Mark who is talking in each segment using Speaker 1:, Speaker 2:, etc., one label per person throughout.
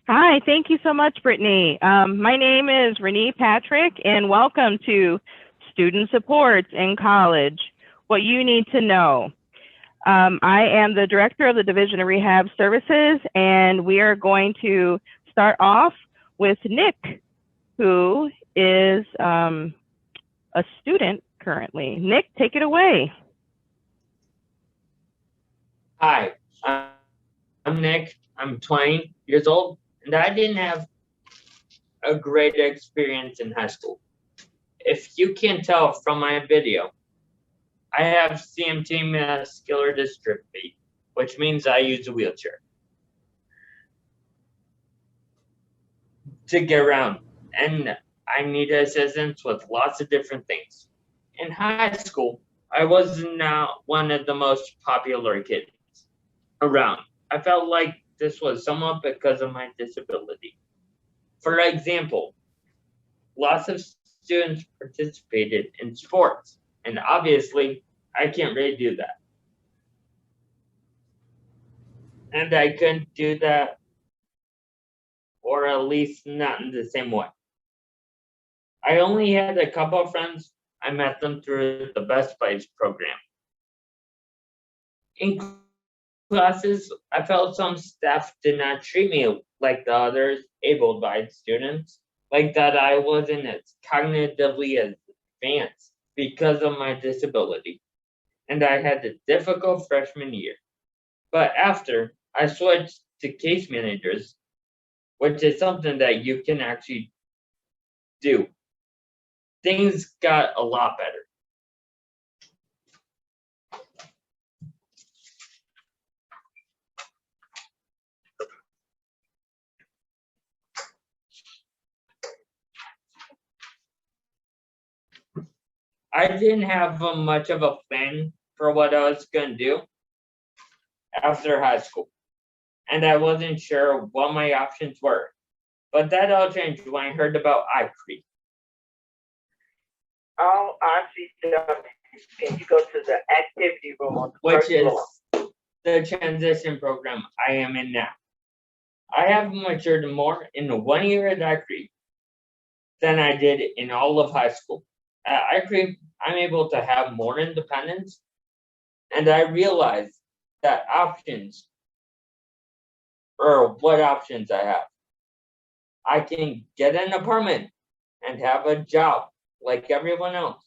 Speaker 1: Hi, thank you so much, Brittany. My name is Renee Patrick, and welcome to Student Support in College, What You Need to Know. I am the Director of the Division of Rehab Services, and we are going to start off with Nick, who is a student currently. Nick, take it away.
Speaker 2: Hi, I'm Nick. I'm 20 years old, and I didn't have a great experience in high school. If you can't tell from my video, I have CMT muscular dystrophy, which means I use a wheelchair to get around, and I need assistance with lots of different things. In high school, I was not one of the most popular kids around. I felt like this was somewhat because of my disability. For example, lots of students participated in sports, and obviously, I can't really do that. And I couldn't do that, or at least not in the same way. I only had a couple of friends. I met them through the Best Buds program. In classes, I felt some staff did not treat me like the others able-bodied students, like that I wasn't as cognitively advanced because of my disability, and I had a difficult freshman year. But after, I switched to case managers, which is something that you can actually do. Things got a lot better. I didn't have much of a plan for what I was going to do after high school, and I wasn't sure what my options were. But that all changed when I heard about iCrete.
Speaker 3: Oh, I see stuff. Can you go to the activity room on the
Speaker 2: Which
Speaker 3: first
Speaker 2: is
Speaker 3: floor?
Speaker 2: the transition program I am in now. I have matured more in 1 year at iCrete than I did in all of high school. At iCrete, I'm able to have more independence, and I realize that options, or what options I have. I can get an apartment and have a job like everyone else,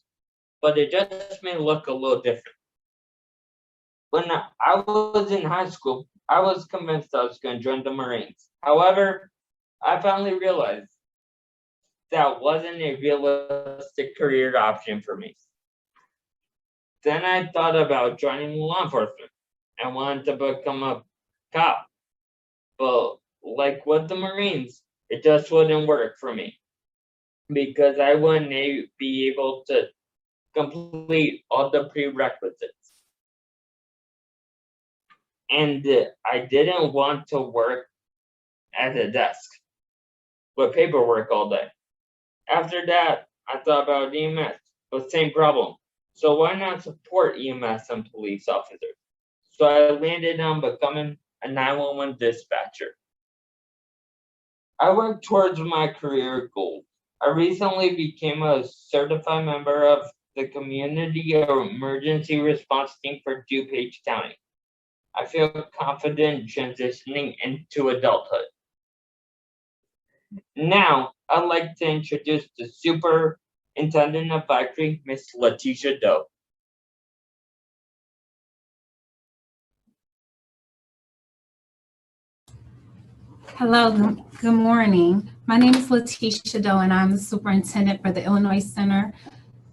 Speaker 2: but it just may look a little different. When I was in high school, I was convinced I was going to join the Marines. However, I finally realized that wasn't a realistic career option for me. Then I thought about joining law enforcement and wanted to become a cop. But like with the Marines, it just wouldn't work for me because I wouldn't be able to complete all the prerequisites. And I didn't want to work at a desk with paperwork all day. After that, I thought about EMS, but same problem. So why not support EMS and police officers? So I landed on becoming a 911 dispatcher. I work towards my career goals. I recently became a certified member of the Community Emergency Response Team for DuPage County. I feel confident transitioning into adulthood. Now, I'd like to introduce the superintendent of iCrete, Miss Letitia Doe.
Speaker 4: Hello, good morning. My name is Letitia Doe, and I'm the superintendent for the Illinois Center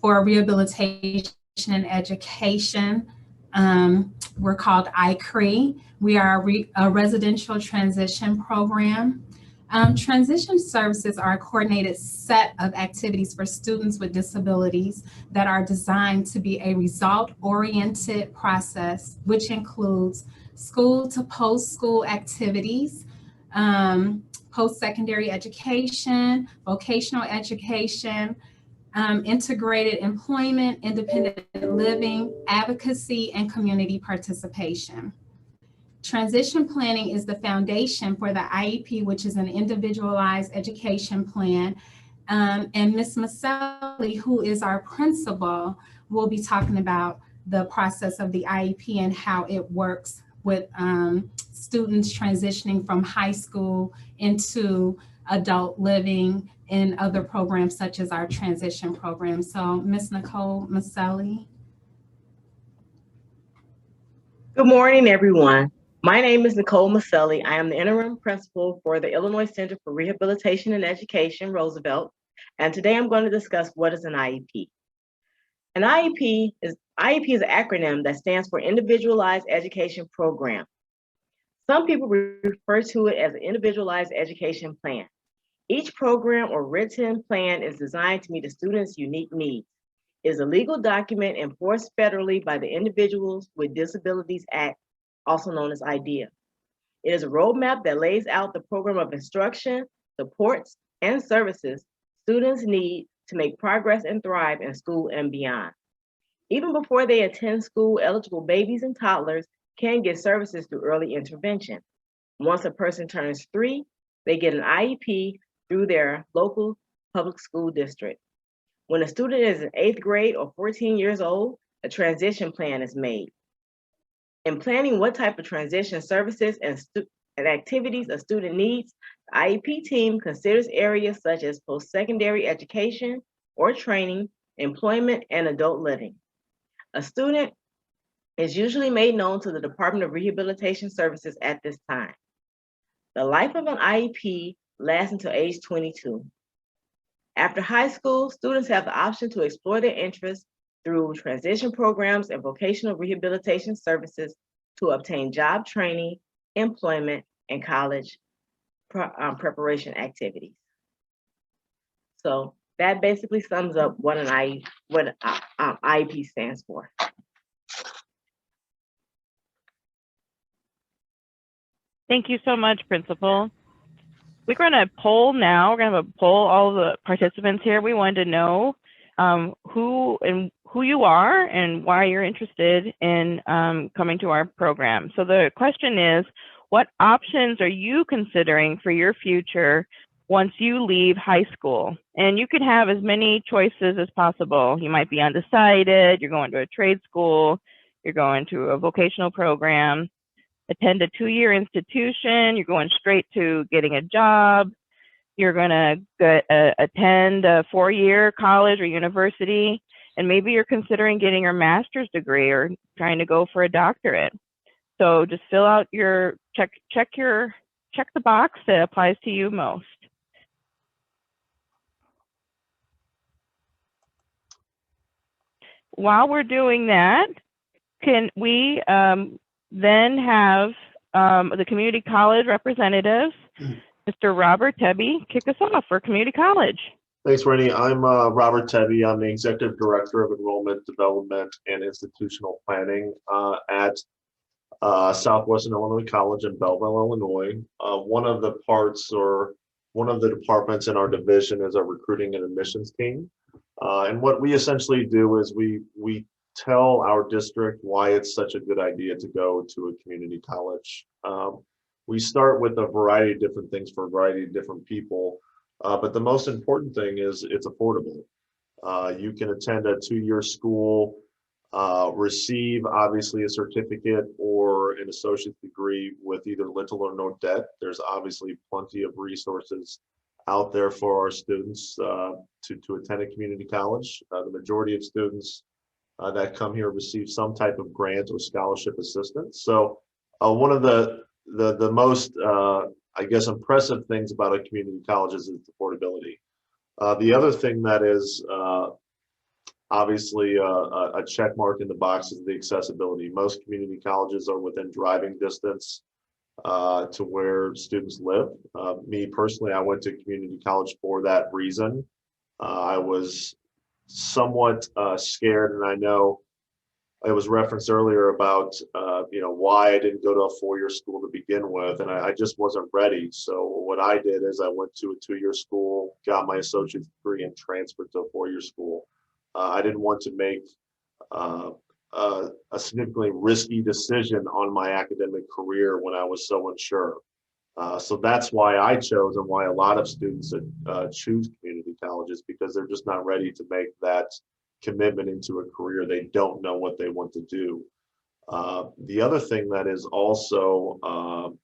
Speaker 4: for Rehabilitation and Education. We're called iCrete. We are a residential transition program. Transition services are a coordinated set of activities for students with disabilities that are designed to be a result-oriented process, which includes school to post-school activities, post-secondary education, vocational education, integrated employment, independent living, advocacy, and community participation. Transition planning is the foundation for the IEP, which is an individualized education plan. And Ms. Maselli, who is our principal, will be talking about the process of the IEP and how it works with students transitioning from high school into adult living and other programs such as our transition program. So Ms. Nicole Maselli.
Speaker 5: Good morning, everyone. My name is Nicole Maselli. I am the interim principal for the Illinois Center for Rehabilitation and Education, Roosevelt. And today I'm going to discuss what is an IEP. An IEP is an acronym that stands for Individualized Education Program. Some people refer to it as an individualized education plan. Each program or written plan is designed to meet a student's unique needs. It is a legal document enforced federally by the Individuals with Disabilities Act, also known as IDEA. It is a roadmap that lays out the program of instruction, supports, and services students need to make progress and thrive in school and beyond. Even before they attend school, eligible babies and toddlers can get services through early intervention. Once a person turns 3, they get an IEP through their local public school district. When a student is in 8th grade or 14 years old, a transition plan is made. In planning what type of transition services and activities a student needs, the IEP team considers areas such as post-secondary education or training, employment, and adult living. A student is usually made known to the Department of Rehabilitation Services at this time. The life of an IEP lasts until age 22. After high school, students have the option to explore their interests through transition programs and vocational rehabilitation services to obtain job training, employment, and college preparation activities. So that basically sums up what an IEP stands for.
Speaker 1: Thank you so much, Principal. We're going to poll now. We're going to have a poll all the participants here. We wanted to know who you are and why you're interested in coming to our program. So the question is, what options are you considering for your future once you leave high school? And you could have as many choices as possible. You might be undecided, you're going to a trade school, you're going to a vocational program, attend a 2-year institution, you're going straight to getting a job, you're going to attend a 4-year college or university, and maybe you're considering getting your master's degree or trying to go for a doctorate. So just fill out your check the box that applies to you most. While we're doing that, can we then have the community college representatives, Mr. Robert Tebby, kick us off for community college.
Speaker 6: Thanks, Rennie. I'm Robert Tebby. I'm the Executive Director of Enrollment Development and Institutional Planning at Southwestern Illinois College in Belleville, Illinois. One of the departments in our division is our recruiting and admissions team. And what we essentially do is we tell our district why it's such a good idea to go to a community college. We start with a variety of different things for a variety of different people, but the most important thing is it's affordable. You can attend a 2-year school, receive obviously a certificate or an associate's degree with either little or no debt. There's obviously plenty of resources out there for our students to attend a community college. The majority of students that come here receive some type of grant or scholarship assistance. So one of the most, I guess, impressive things about a community college is its affordability. The other thing that is obviously a check mark in the box is the accessibility. Most community colleges are within driving distance to where students live. Me personally, I went to community college for that reason. I was somewhat scared, and I know it was referenced earlier about why I didn't go to a 4-year school to begin with, and I just wasn't ready. So what I did is I went to a 2-year school, got my associate's degree, and transferred to a 4-year school. I didn't want to make a significantly risky decision on my academic career when I was so unsure. So that's why I chose, and why a lot of students choose community colleges, because they're just not ready to make that commitment into a career. They don't know what they want to do. The other thing that is also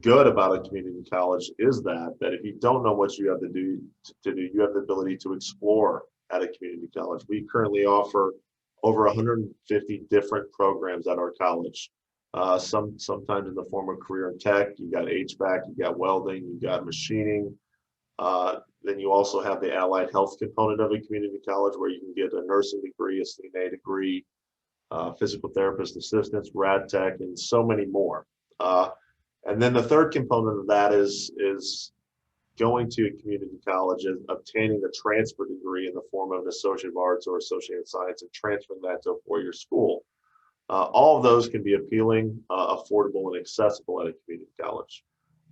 Speaker 6: good about a community college is that if you don't know what you have to do, you have the ability to explore at a community college. We currently offer over 150 different programs at our college. Sometimes in the form of career and tech. You got HVAC, you got welding, you got machining. Then you also have the allied health component of a community college, where you can get a nursing degree, a CNA degree, physical therapist assistants, rad tech, and so many more. And then the third component of that is going to a community college and obtaining a transfer degree in the form of an Associate of Arts or Associate of Science, and transferring that to a four-year school. All of those can be appealing, affordable, and accessible at a community college.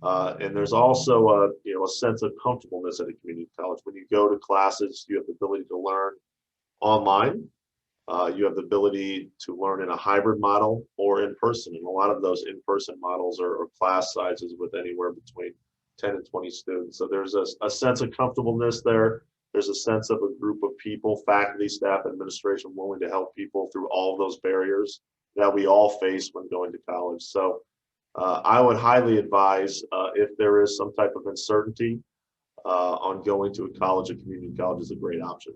Speaker 6: And there's also a sense of comfortableness at a community college. When you go to classes, you have the ability to learn online. You have the ability to learn in a hybrid model or in person. And a lot of those in-person models are class sizes with anywhere between 10 and 20 students. So there's a sense of comfortableness there. There's a sense of a group of people, faculty, staff, administration, willing to help people through all of those barriers that we all face when going to college. So I would highly advise, if there is some type of uncertainty on going to a college, a community college is a great option.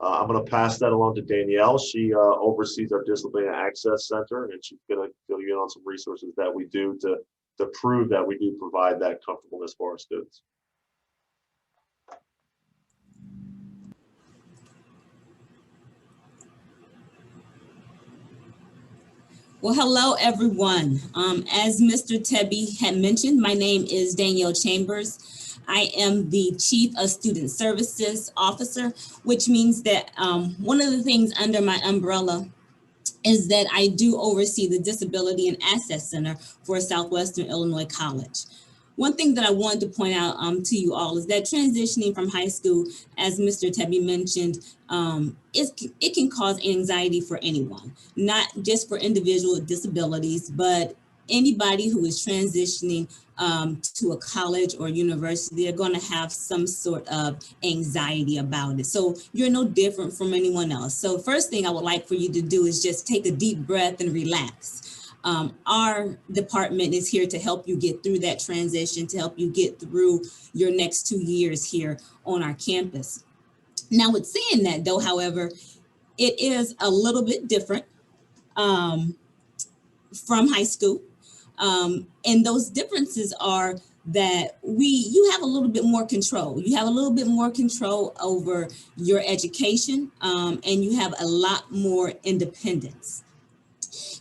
Speaker 6: I'm going to pass that along to Danielle. She oversees our Disciplinary Access Center, and she's going to fill you in on some resources that we do to prove that we do provide that comfortableness for our students.
Speaker 7: Well, hello, everyone. As Mr. Tebby had mentioned, my name is Danielle Chambers. I am the Chief of Student Services Officer, which means that one of the things under my umbrella is that I do oversee the Disability and Access Center for Southwestern Illinois College. One thing that I wanted to point out to you all is that transitioning from high school, as Mr. Tebby mentioned, it can cause anxiety for anyone, not just for individuals with disabilities, but anybody who is transitioning to a college or university. They're going to have some sort of anxiety about it. So you're no different from anyone else. So first thing I would like for you to do is just take a deep breath and relax. Our department is here to help you get through that transition, to help you get through your next 2 years here on our campus. Now, with saying that though, however, it is a little bit different from high school. And those differences are that you have a little bit more control. You have a little bit more control over your education, and you have a lot more independence.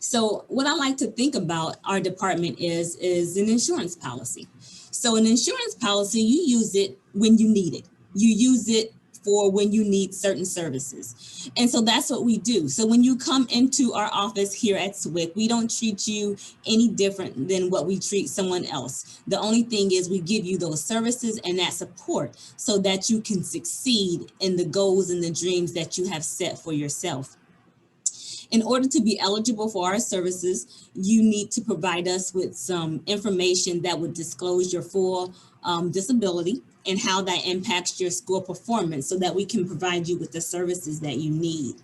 Speaker 7: So what I like to think about our department is an insurance policy. So an insurance policy, you use it when you need it. You use it for when you need certain services. And so that's what we do. So when you come into our office here at SWIC, we don't treat you any different than what we treat someone else. The only thing is we give you those services and that support so that you can succeed in the goals and the dreams that you have set for yourself. In order to be eligible for our services, you need to provide us with some information that would disclose your full disability and how that impacts your school performance so that we can provide you with the services that you need.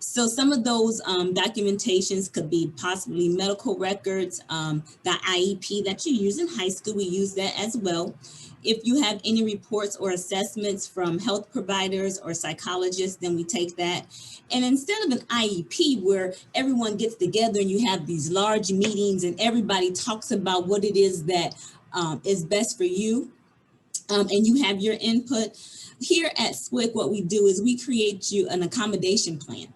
Speaker 7: So some of those documentations could be possibly medical records, the IEP that you use in high school, we use that as well. If you have any reports or assessments from health providers or psychologists, then we take that. And instead of an IEP where everyone gets together and you have these large meetings and everybody talks about what it is that is best for you, and you have your input, here at SWIC, what we do is we create you an accommodation plan.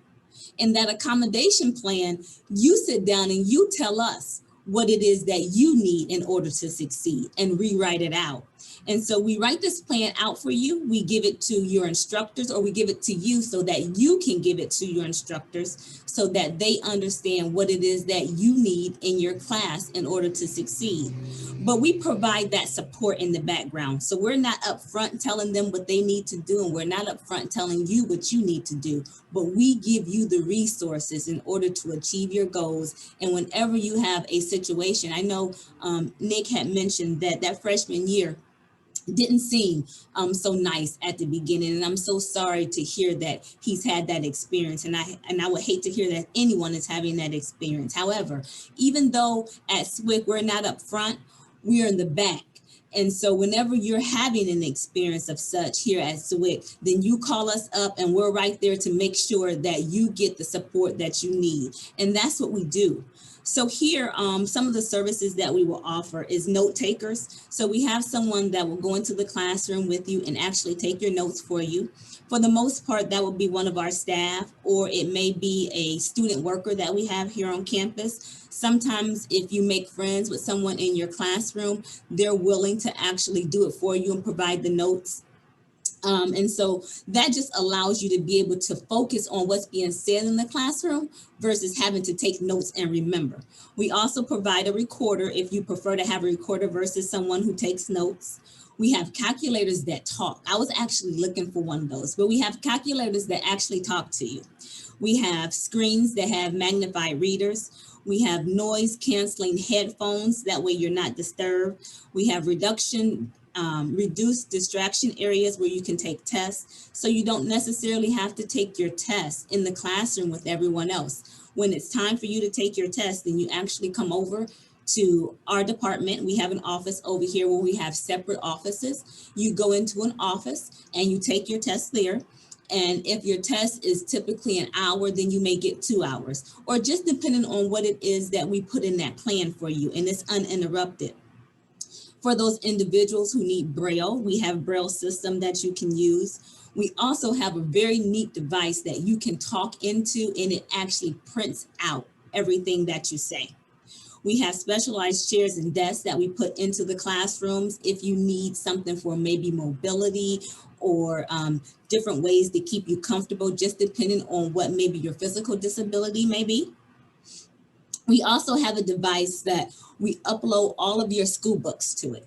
Speaker 7: In that accommodation plan, you sit down and you tell us what it is that you need in order to succeed and rewrite it out. And so we write this plan out for you. We give it to your instructors, or we give it to you so that you can give it to your instructors so that they understand what it is that you need in your class in order to succeed. But we provide that support in the background. So we're not up front telling them what they need to do, and we're not up front telling you what you need to do, but we give you the resources in order to achieve your goals. And whenever you have a situation, I know Nick had mentioned that freshman year didn't seem so nice at the beginning, and I'm so sorry to hear that he's had that experience, and I would hate to hear that anyone is having that experience. However, even though at SWIC we're not up front, we're in the back. And so whenever you're having an experience of such here at SWIC, then you call us up and we're right there to make sure that you get the support that you need. And that's what we do. So here, some of the services that we will offer is note takers. So we have someone that will go into the classroom with you and actually take your notes for you. For the most part, that will be one of our staff, or it may be a student worker that we have here on campus. Sometimes if you make friends with someone in your classroom, they're willing to actually do it for you and provide the notes. And so that just allows you to be able to focus on what's being said in the classroom versus having to take notes and remember. We also provide a recorder if you prefer to have a recorder versus someone who takes notes. We have calculators that talk. I was actually looking for one of those, but we have calculators that actually talk to you. We have screens that have magnified readers. We have noise canceling headphones. That way you're not disturbed. We have reduced distraction areas where you can take tests. So you don't necessarily have to take your test in the classroom with everyone else. When it's time for you to take your test, then you actually come over to our department. We have an office over here where we have separate offices. You go into an office and you take your test there. And if your test is typically an hour, then you may get 2 hours, or just depending on what it is that we put in that plan for you, and it's uninterrupted. For those individuals who need Braille, we have Braille system that you can use. We also have a very neat device that you can talk into, and it actually prints out everything that you say. We have specialized chairs and desks that we put into the classrooms if you need something for maybe mobility or different ways to keep you comfortable, just depending on what maybe your physical disability may be. We also have a device that we upload all of your school books to it.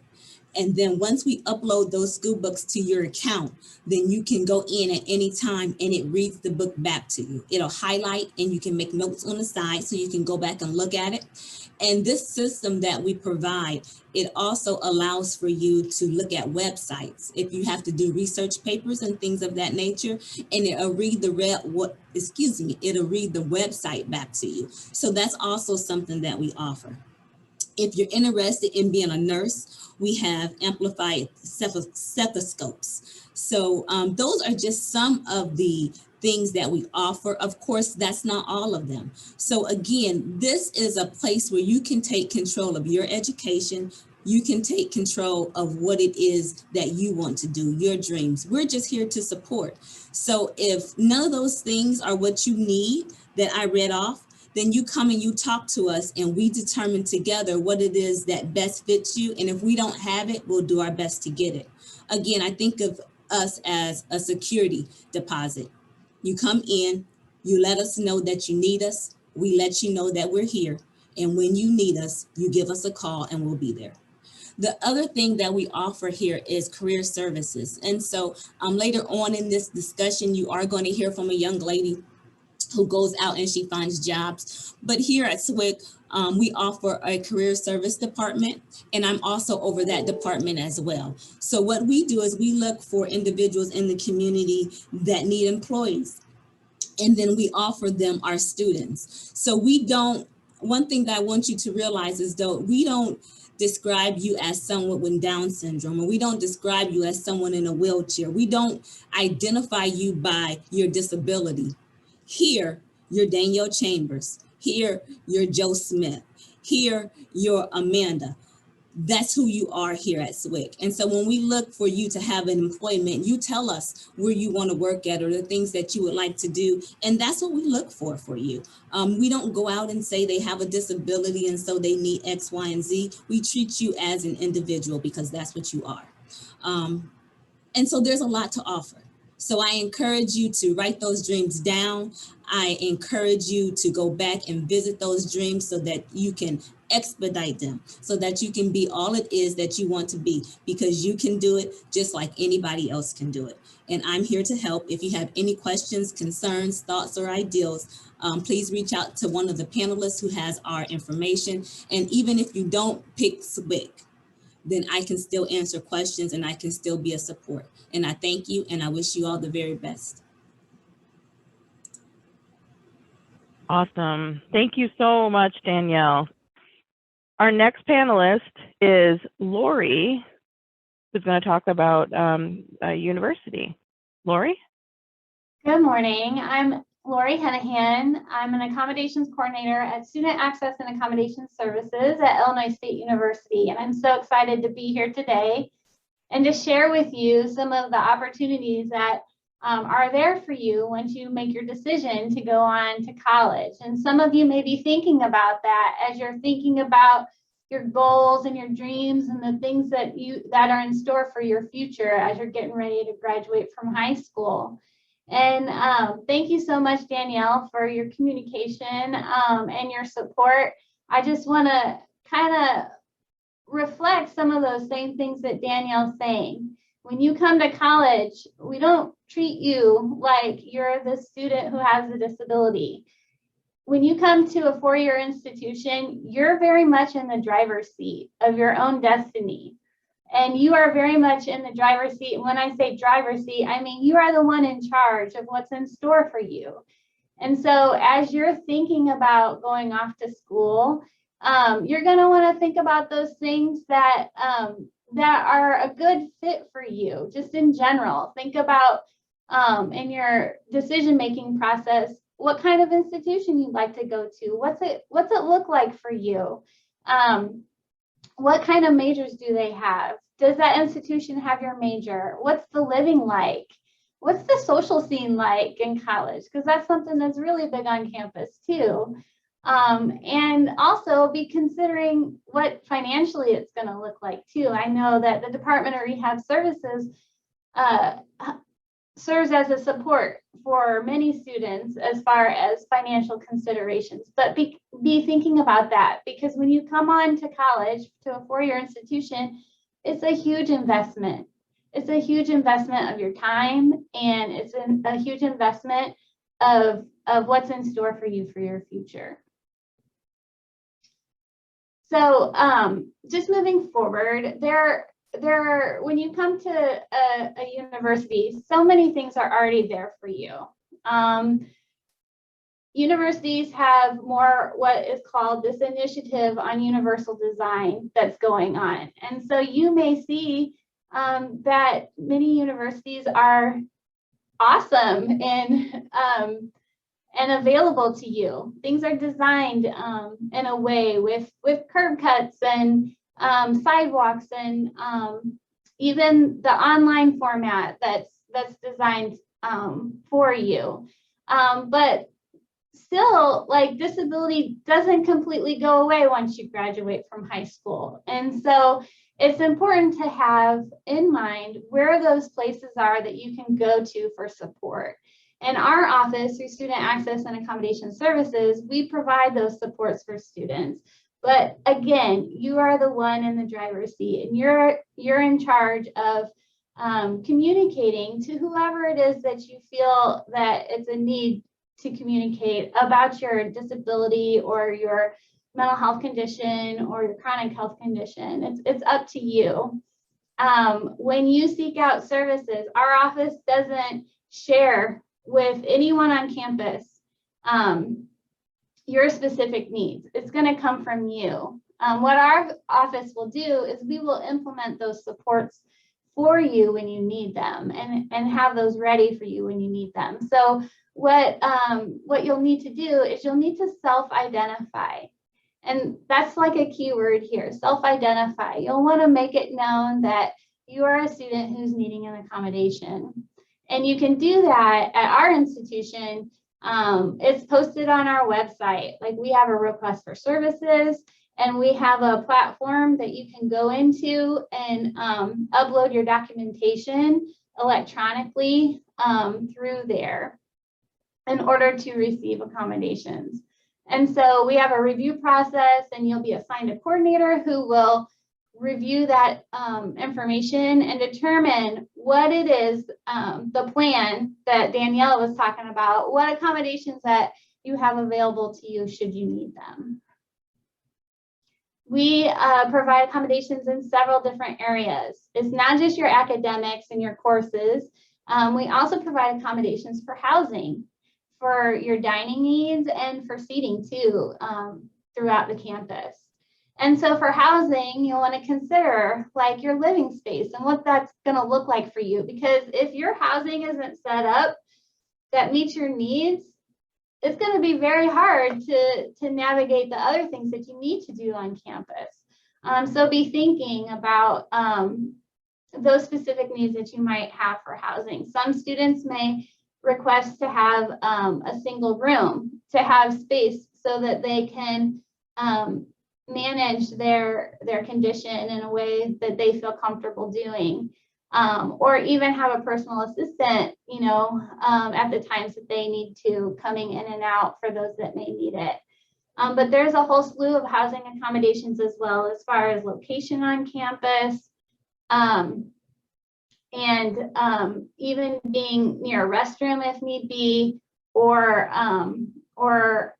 Speaker 7: And then once we upload those school books to your account, then you can go in at any time and it reads the book back to you. It'll highlight and you can make notes on the side so you can go back and look at it. And this system that we provide, it also allows for you to look at websites if you have to do research papers and things of that nature, and it'll read the it'll read the website back to you. So that's also something that we offer. If you're interested in being a nurse, we have amplified stethoscopes. So those are just some of the things that we offer. Of course, that's not all of them. So again, this is a place where you can take control of your education. You can take control of what it is that you want to do, your dreams. We're just here to support. So if none of those things are what you need that I read off, then you come and you talk to us and we determine together what it is that best fits you. And if we don't have it, we'll do our best to get it. Again, I think of us as a security deposit. You come in, you let us know that you need us. We let you know that we're here. And when you need us, you give us a call and we'll be there. The other thing that we offer here is career services. And so later on in this discussion, you are going to hear from a young lady who goes out and she finds jobs. But here at SWIC, we offer a career service department, and I'm also over that department as well. So what we do is we look for individuals in the community that need employees, and then we offer them our students. So one thing that I want you to realize is though we don't describe you as someone with Down syndrome, or we don't describe you as someone in a wheelchair. We don't identify you by your disability. Here, you're Danielle Chambers. Here, you're Joe Smith. Here, you're Amanda. That's who you are here at SWIC. And so when we look for you to have an employment, you tell us where you want to work at or the things that you would like to do. And that's what we look for you. We don't go out and say they have a disability and so they need X, Y, and Z. We treat you as an individual because that's what you are. And so there's a lot to offer. So I encourage you to write those dreams down. I encourage you to go back and visit those dreams so that you can expedite them, so that you can be all it is that you want to be, because you can do it just like anybody else can do it. And I'm here to help. If you have any questions, concerns, thoughts, or ideals, please reach out to one of the panelists who has our information. And even if you don't pick SWIC, then I can still answer questions and I can still be a support. And I thank you and I wish you all the very best.
Speaker 1: Awesome. Thank you so much, Danielle. Our next panelist is Lori, who's going to talk about a university. Lori?
Speaker 8: Good morning. I'm Lori Hennihan. I'm an accommodations coordinator at Student Access and Accommodations Services at Illinois State University. And I'm so excited to be here today and to share with you some of the opportunities that are there for you once you make your decision to go on to college. And some of you may be thinking about that as you're thinking about your goals and your dreams and the things that are in store for your future as you're getting ready to graduate from high school. And thank you so much, Danielle, for your communication and your support. I just want to kind of reflect some of those same things that Danielle's saying. When you come to college, we don't treat you like you're the student who has a disability. When you come to a four-year institution, you're very much in the driver's seat of your own destiny. And you are very much in the driver's seat. And when I say driver's seat, I mean you are the one in charge of what's in store for you. And so as you're thinking about going off to school, you're going to want to think about those things that are a good fit for you, just in general. Think about in your decision-making process, what kind of institution you'd like to go to. What's it look like for you? What kind of majors do they have? Does that institution have your major? What's the living like? What's the social scene like in college? Because that's something that's really big on campus too. And also be considering what financially it's going to look like too. I know that the Department of Rehab Services serves as a support for many students as far as financial considerations, but be thinking about that, because when you come on to college, to a four-year institution, it's a huge investment. It's a huge investment of your time, and it's a huge investment of what's in store for you for your future. So just moving forward, when you come to a university, so many things are already there for you. Universities have more what is called this initiative on universal design that's going on. And so you may see that many universities are awesome and available to you. Things are designed in a way with curb cuts and sidewalks and even the online format that's designed for you. But still, like, disability doesn't completely go away once you graduate from high school. And so it's important to have in mind where those places are that you can go to for support. In our office, through Student Access and Accommodation Services, we provide those supports for students. But again, you are the one in the driver's seat, and you're in charge of communicating to whoever it is that you feel that it's a need to communicate about your disability or your mental health condition or your chronic health condition. It's up to you. When you seek out services, our office doesn't share with anyone on campus your specific needs. It's going to come from you. What our office will do is we will implement those supports for you when you need them and have those ready for you when you need them. So what you'll need to do is you'll need to self-identify. And that's like a key word here, self-identify. You'll want to make it known that you are a student who's needing an accommodation. And you can do that at our institution. It's posted on our website. Like, we have a request for services, And we have a platform that you can go into and upload your documentation electronically through there in order to receive accommodations. And so we have a review process, and you'll be assigned a coordinator who will review that information and determine what it is, the plan that Danielle was talking about, what accommodations that you have available to you should you need them. We provide accommodations in several different areas. It's not just your academics and your courses. We also provide accommodations for housing, for your dining needs, and for seating too, throughout the campus. And so for housing, you'll want to consider like your living space and what that's going to look like for you. Because if your housing isn't set up that meets your needs, it's going to be very hard to navigate the other things that you need to do on campus. So be thinking about those specific needs that you might have for housing. Some students may request to have a single room, to have space so that they can manage their condition in a way that they feel comfortable doing, or even have a personal assistant, you know, at the times that they need to, coming in and out for those that may need it. But there's a whole slew of housing accommodations as well, as far as location on campus, and even being near a restroom if need be, or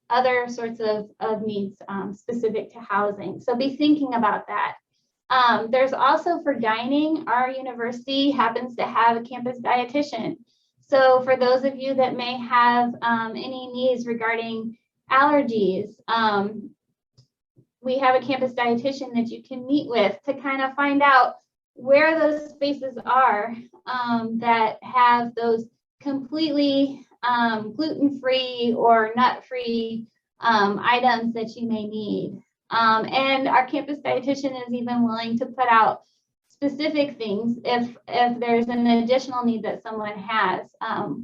Speaker 8: other sorts of needs specific to housing. So be thinking about that. There's also for dining, our university happens to have a campus dietitian. So for those of you that may have any needs regarding allergies, we have a campus dietitian that you can meet with to kind of find out where those spaces are that have those completely gluten-free or nut-free items that you may need. And our campus dietitian is even willing to put out specific things if there's an additional need that someone has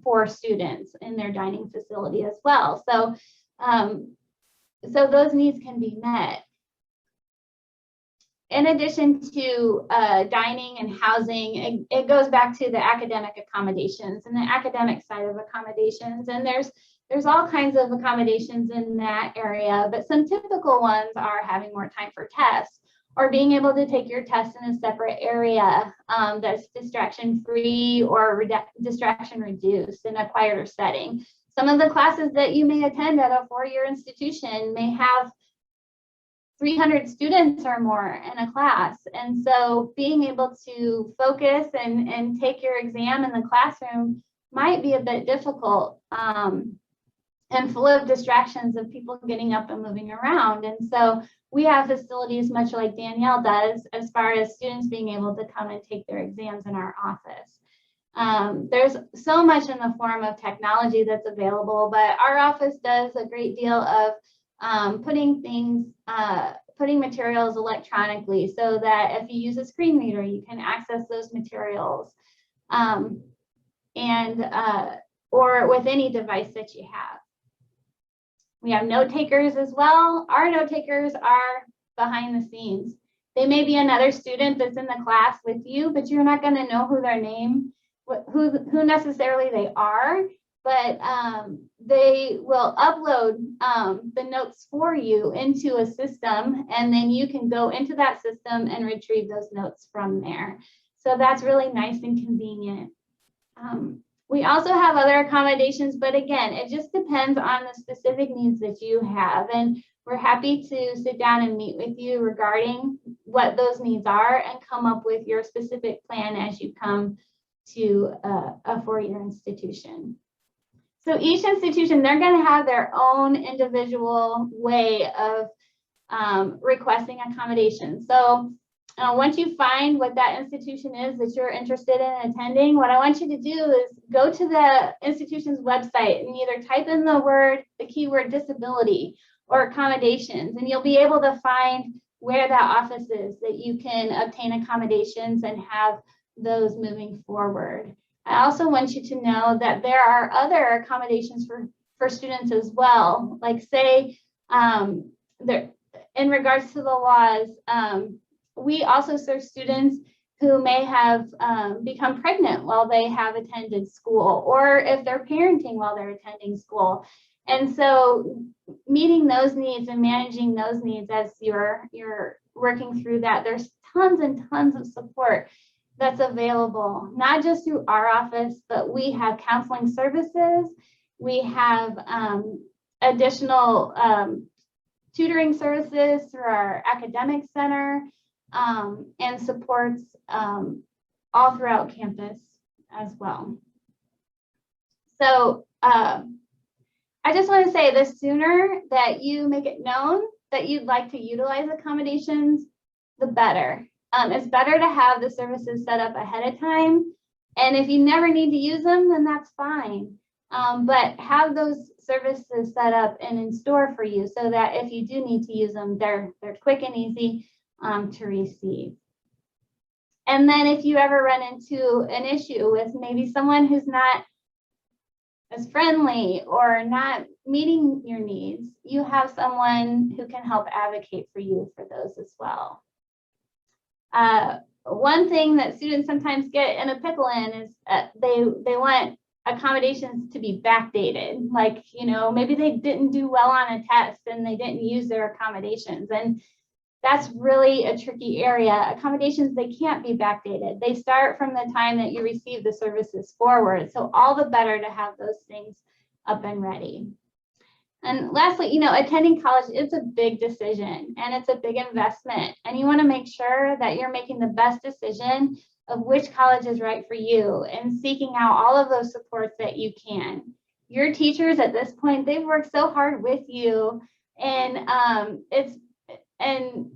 Speaker 8: for students in their dining facility as well. So, so those needs can be met. In addition to dining and housing, it goes back to the academic accommodations and the academic side of accommodations. And there's all kinds of accommodations in that area, but some typical ones are having more time for tests, or being able to take your test in a separate area that's distraction-free or distraction reduced in a quieter setting. Some of the classes that you may attend at a four-year institution may have 300 students or more in a class. And so being able to focus and take your exam in the classroom might be a bit difficult and full of distractions of people getting up and moving around. And so we have facilities much like Danielle does as far as students being able to come and take their exams in our office. There's so much in the form of technology that's available, but our office does a great deal of putting materials electronically, so that if you use a screen reader, you can access those materials, or with any device that you have. We have note takers as well. Our note takers are behind the scenes. They may be another student that's in the class with you, but you're not going to know who their name, who necessarily they are. But they will upload the notes for you into a system, and then you can go into that system and retrieve those notes from there. So that's really nice and convenient. We also have other accommodations, but again, it just depends on the specific needs that you have. And we're happy to sit down and meet with you regarding what those needs are and come up with your specific plan as you come to a four-year institution. So each institution, they're going to have their own individual way of requesting accommodations. So once you find what that institution is that you're interested in attending, what I want you to do is go to the institution's website and either type in the keyword disability or accommodations, and you'll be able to find where that office is that you can obtain accommodations and have those moving forward. I also want you to know that there are other accommodations for students as well. Like say, in regards to the laws, we also serve students who may have become pregnant while they have attended school, or if they're parenting while they're attending school. And so meeting those needs and managing those needs as you're working through that, there's tons and tons of support that's available, not just through our office, but we have counseling services. We have additional tutoring services through our academic center, and supports all throughout campus as well. So I just want to say, the sooner that you make it known that you'd like to utilize accommodations, the better. It's better to have the services set up ahead of time. And if you never need to use them, then that's fine. But have those services set up and in store for you so that if you do need to use them, they're quick and easy to receive. And then if you ever run into an issue with maybe someone who's not as friendly or not meeting your needs, you have someone who can help advocate for you for those as well. One thing that students sometimes get in a pickle in is they want accommodations to be backdated. Like, you know, maybe they didn't do well on a test and they didn't use their accommodations. And that's really a tricky area. Accommodations, they can't be backdated. They start from the time that you receive the services forward. So all the better to have those things up and ready. And lastly, you know, attending college is a big decision and it's a big investment. And you want to make sure that you're making the best decision of which college is right for you and seeking out all of those supports that you can. Your teachers at this point, they've worked so hard with you, and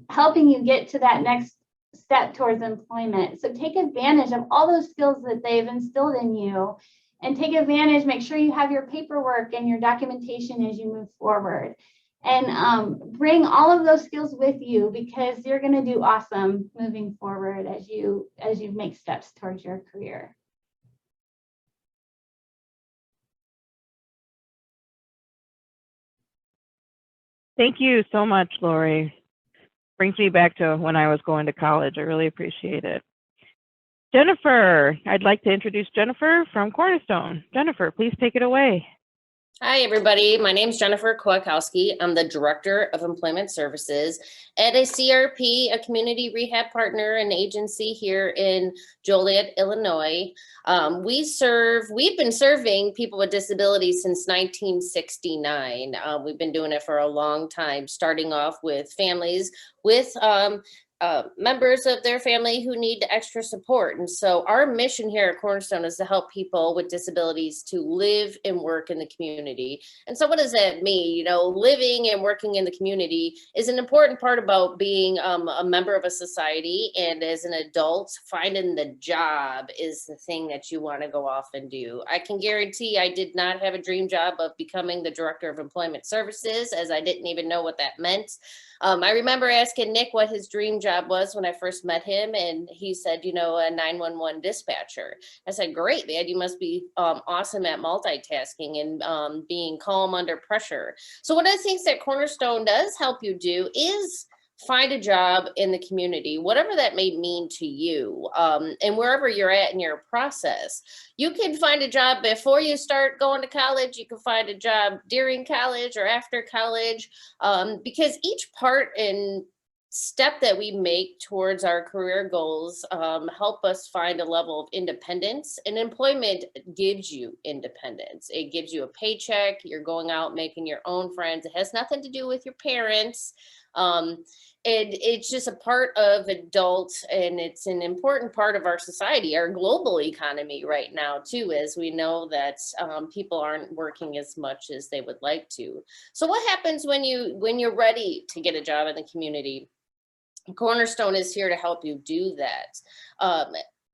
Speaker 8: helping you get to that next step towards employment. So take advantage of all those skills that they've instilled in you, and take advantage, make sure you have your paperwork and your documentation as you move forward. And bring all of those skills with you, because you're going to do awesome moving forward as you make steps towards your career.
Speaker 1: Thank you so much, Lori. Brings me back to when I was going to college. I really appreciate it. Jennifer, I'd like to introduce Jennifer from Cornerstone. Jennifer, please take it away.
Speaker 9: Hi, everybody. My name is Jennifer Kowakowski. I'm the Director of Employment Services at a CRP, a community rehab partner and agency here in Joliet, Illinois. We've been serving people with disabilities since 1969. We've been doing it for a long time, starting off with families with members of their family who need extra support. And so our mission here at Cornerstone is to help people with disabilities to live and work in the community. And so what does that mean? You know, living and working in the community is an important part about being a member of a society. And as an adult, finding the job is the thing that you want to go off and do. I can guarantee I did not have a dream job of becoming the Director of Employment Services, as I didn't even know what that meant. I remember asking Nick what his dream job was when I first met him, and he said, you know, a 911 dispatcher. I said, great, man, you must be awesome at multitasking and being calm under pressure. So one of the things that Cornerstone does help you do is find a job in the community, whatever that may mean to you, and wherever you're at in your process. You can find a job before you start going to college. You can find a job during college or after college, because each part and step that we make towards our career goals help us find a level of independence. And employment gives you independence. It gives you a paycheck. You're going out making your own friends. It has nothing to do with your parents. And it's just a part of adults, and it's an important part of our society, our global economy right now too, as we know that people aren't working as much as they would like to. So what happens when you're ready to get a job in the community? Cornerstone is here to help you do that.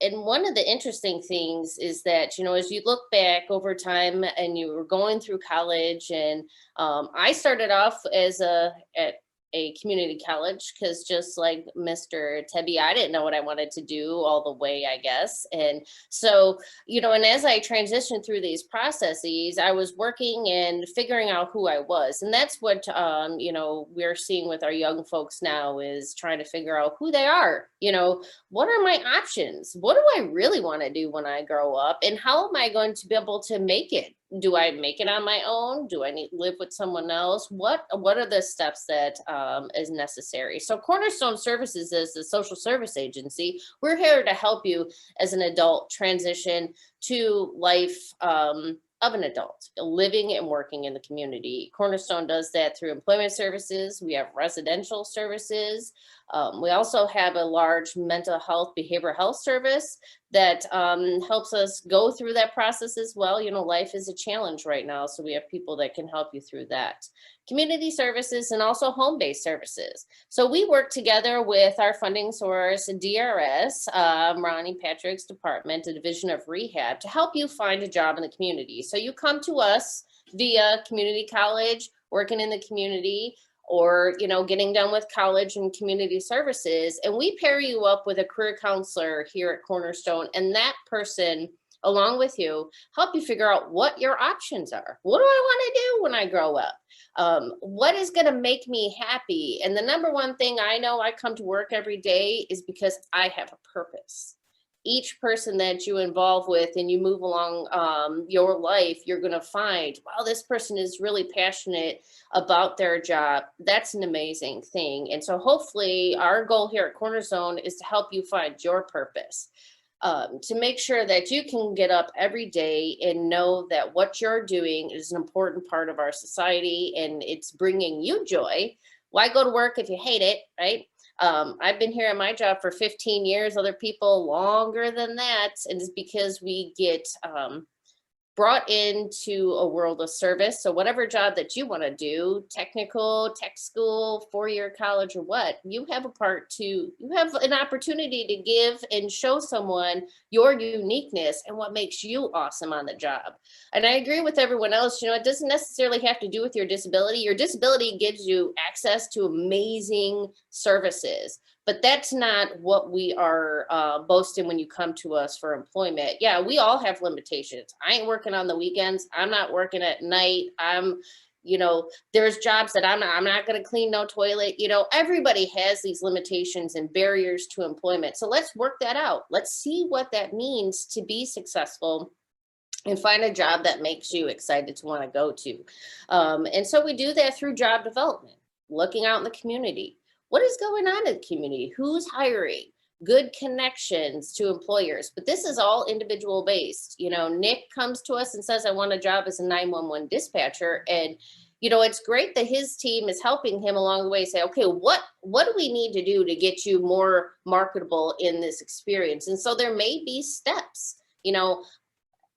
Speaker 9: And one of the interesting things is that, you know, as you look back over time and you were going through college, and I started off as a community college, because just like Mr. Tebby, I didn't know what I wanted to do all the way, I guess. And so, and as I transitioned through these processes, I was working and figuring out who I was. And that's what, we're seeing with our young folks now, is trying to figure out who they are. What are my options? What do I really want to do when I grow up? And how am I going to be able to make it? Do I make it on my own? Do I need to live with someone else? What are the steps that is necessary? So Cornerstone Services is the social service agency. We're here to help you as an adult transition to life of an adult, living and working in the community. Cornerstone does that through employment services. We have residential services. We also have a large mental health, behavioral health service that helps us go through that process as well. Life is a challenge right now, so we have people that can help you through that. Community services and also home-based services. So we work together with our funding source, DRS, Ronnie Patrick's department, the Division of Rehab, to help you find a job in the community. So you come to us via community college, working in the community, or getting done with college and community services, and we pair you up with a career counselor here at Cornerstone, and that person, along with you, help you figure out what your options are. What do I want to do when I grow up? What is going to make me happy? And the number one thing I know I come to work every day is because I have a purpose. Each person that you involve with and you move along your life, you're going to find, wow, this person is really passionate about their job. That's an amazing thing. And so hopefully our goal here at Cornerstone is to help you find your purpose, to make sure that you can get up every day and know that what you're doing is an important part of our society and it's bringing you joy. Why go to work if you hate it, right? I've been here at my job for 15 years, other people longer than that. And it's because we get brought into a world of service. So whatever job that you want to do, technical, tech school, 4-year college or what, you have an opportunity to give and show someone your uniqueness and what makes you awesome on the job. And I agree with everyone else, it doesn't necessarily have to do with your disability. Your disability gives you access to amazing services. But that's not what we are boasting when you come to us for employment. Yeah, we all have limitations. I ain't working on the weekends. I'm not working at night. There's jobs that I'm not going to clean no toilet. Everybody has these limitations and barriers to employment. So let's work that out. Let's see what that means to be successful and find a job that makes you excited to want to go to. And so we do that through job development, looking out in the community. What is going on in the community? Who's hiring? Good connections to employers, but this is all individual based. Nick comes to us and says, I want a job as a 911 dispatcher. And, it's great that his team is helping him along the way, say, okay, what do we need to do to get you more marketable in this experience? And so there may be steps.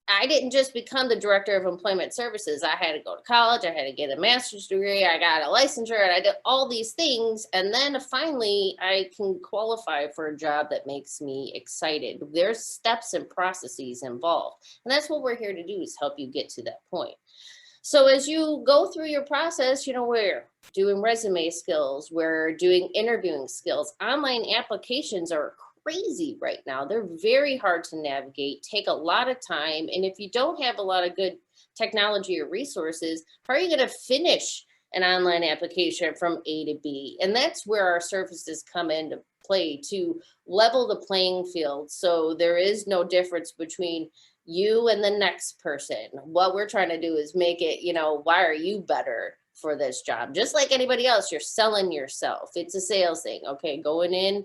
Speaker 9: I didn't just become the director of employment services. I had to go to college. I had to get a master's degree. I got a licensure and I did all these things. And then finally, I can qualify for a job that makes me excited. There's steps and processes involved. And that's what we're here to do, is help you get to that point. So as you go through your process, we're doing resume skills, we're doing interviewing skills. Online applications are crazy right now. They're very hard to navigate, take a lot of time. And if you don't have a lot of good technology or resources, how are you going to finish an online application from A to B? And that's where our services come into play, to level the playing field. So there is no difference between you and the next person. What we're trying to do is make it, why are you better for this job? Just like anybody else, you're selling yourself. It's a sales thing. Okay, going in,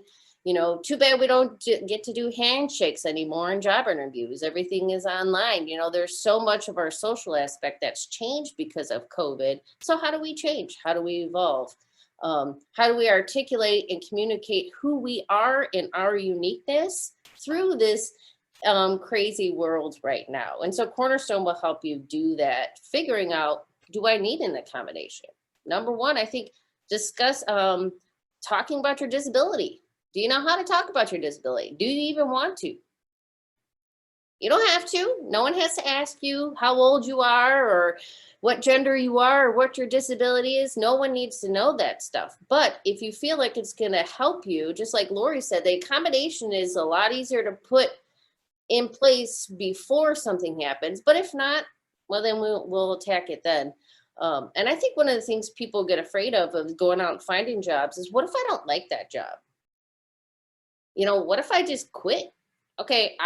Speaker 9: too bad we don't get to do handshakes anymore in job interviews. Everything is online. There's so much of our social aspect that's changed because of COVID. So how do we change? How do we evolve? How do we articulate and communicate who we are and our uniqueness through this crazy world right now? And so Cornerstone will help you do that, figuring out, do I need an accommodation? Number one, I think discuss talking about your disability. Do you know how to talk about your disability? Do you even want to? You don't have to. No one has to ask you how old you are or what gender you are or what your disability is. No one needs to know that stuff. But if you feel like it's going to help you, just like Lori said, the accommodation is a lot easier to put in place before something happens. But if not, well, then we'll attack it then. And I think one of the things people get afraid of going out and finding jobs is, what if I don't like that job? You know, what if I just quit? Okay,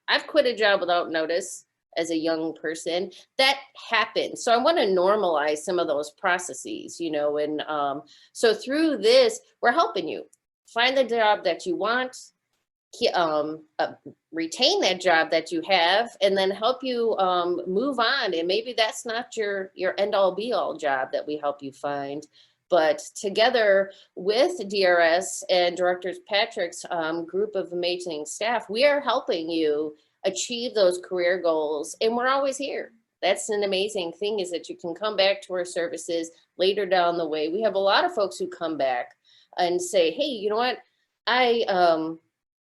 Speaker 9: I've quit a job without notice as a young person. That happens. So I want to normalize some of those processes, you know, and so through this, we're helping you find the job that you want, retain that job that you have, and then help you move on. And maybe that's not your end all be all job that we help you find. But together with DRS and Director Patrick's group of amazing staff, we are helping you achieve those career goals. And we're always here. That's an amazing thing, is that you can come back to our services later down the way. We have a lot of folks who come back and say, hey, you know what? I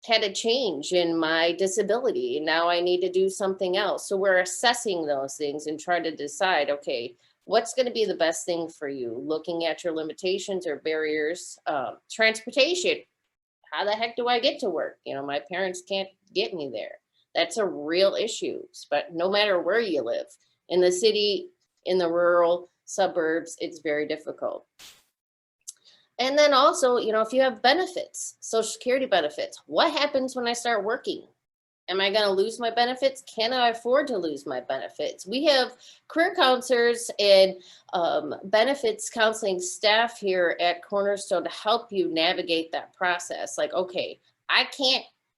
Speaker 9: had a change in my disability. Now I need to do something else. So we're assessing those things and trying to decide, okay, what's going to be the best thing for you? Looking at your limitations or barriers. Transportation. How the heck do I get to work? You know, my parents can't get me there. That's a real issue, but no matter where you live, in the city, in the rural suburbs, it's very difficult. And then also, you know, if you have benefits, Social Security benefits, what happens when I start working? Am I going to lose my benefits? Can I afford to lose my benefits? We have career counselors and benefits counseling staff here at Cornerstone to help you navigate that process. Like, okay,